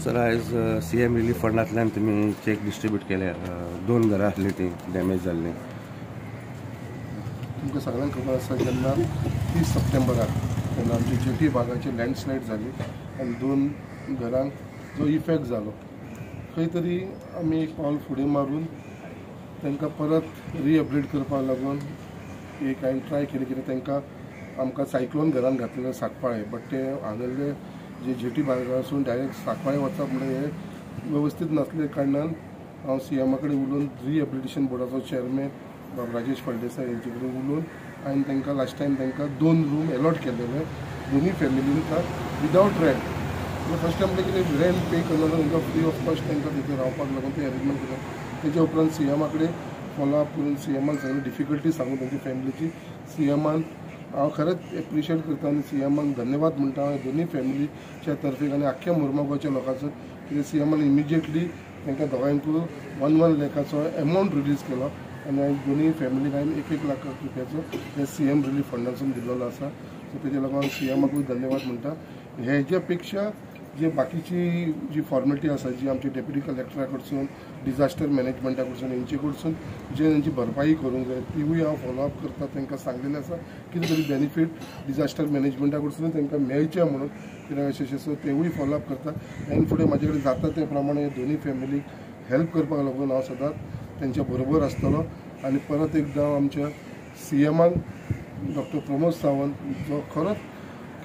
Sir आयज CM relief फंडांतल्यान तुमी check distribute केले 2 घरां आसली ती डॅमेज जाल्ली। तुमकां सगळ्यांक खबर आसा जेन्ना 30 सप्टेंबराक तेन्ना आमची जेटी भागाची लँडस्लायड जाली आनी 2 घरांक जो इफेक्ट जालो खंय तरी आमी एक पावल फुडें मारून तांकां परत रिएबिलिट करपाक लागून एक हांवें ट्राय केली कित्याक तांकां आमकां सायक्लोन घरान घातलेले सांकपाळे बट ते हांगले जे जेटी भागासून डायरेक्ट सांकपाळे वचप म्हणजे हे वेवस्थीत नासले कारणान हांव सीएमा कडेन उलोवन रिएबिलिटेशन बोर्डाचो चेअरमॅन राजेश फळदेसाय हेंचे कडेन उलोवन हांवें तांकां लास्ट टायम तांकां 2 रूम अलॉट केलेले दोनूय फॅमिलींक विदावट रेंट। फर्स्ट टायम कितें रेंट पे करना तांकां फ्री ऑफ कॉस्ट तांकां तिथे रावपाक लागून ते अरेंजमेंट केले। तेच्या उपरांत सीएमा कडेन फॉलोअप करून सीएमान सगळी डिफिकल्टी सांगून तांची फॅमिलीची सीएमान हांव खरेंच एप्रिशिएट करता आनी सीएमाक धन्यवाद म्हणटा हांव दोनूय फॅमिलीच्या तर्फे आनी आख्ख्या मुर्मुगांवच्या लोकांचो कित्याक सीएमान इमिजिएटली तांकां दोगांयकूय 1 लाखाचो अमावंट रिलीज केलो आनी हांवें दोनूय फॅमिलीक हांवें 1 लाख रुपयाचो हे सीएम रिलीफ फंडासून दिल्लो आसा। सो तेच्या लागून हांव सीएमाकूय धन्यवाद म्हणटा। हेच्या पेक्षा जे बाकीची जी फॉर्मेलिटी आसा जी आमचे डेप्युटी कलेक्टरा कडसून डिजास्टर मॅनेजमेंटा कडसून हेंचे कडसून जे तेंची भरपाई करूंक जाय तिवूय हांव फॉलोअप करता। तांकां सांगलेलें आसा कितें तरी बेनिफीट डिजास्टर मॅनेजमेंटा कडसून तांकां मेळचें म्हणून कित्याक अशें सो तेवूय फॉलोअप करता। आनी फुडें म्हाजे कडेन जाता ते प्रमाणे दोनूय फॅमिलीक हेल्प करपाक लागून हांव सदांच तेंच्या बरोबर आसतलो। आनी परत एकदां आमच्या सीएमाक डॉक्टर प्रमोद सावंत जो खरोच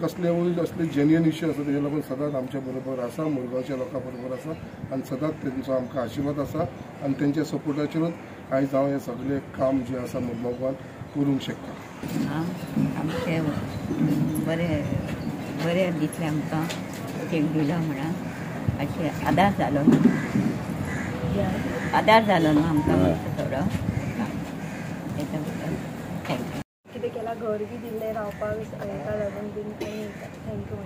कसलेवूय असले जेन्युइन इश्यू आसा तेच्या लागून सदांच आमच्या बरोबर आसा मुरगांवच्या लोकां बरोबर आसा आनी सदांच तेंचो आमकां आशिर्वाद आसा आनी तेंच्या सपोर्टाचेरूच आयज हांव हें सगळें काम जें आसा मुरमुगांवान करूंक शकता। आमचे बरें दिसलें आमकां चेक दिलो म्हणून अशें आदार जालो न्हू आमकां थोडो तेच्या बद्दल थँक्यू। कितें केला घर बी दिल्लें रावपाक हाका लागून बीन थँक्यू।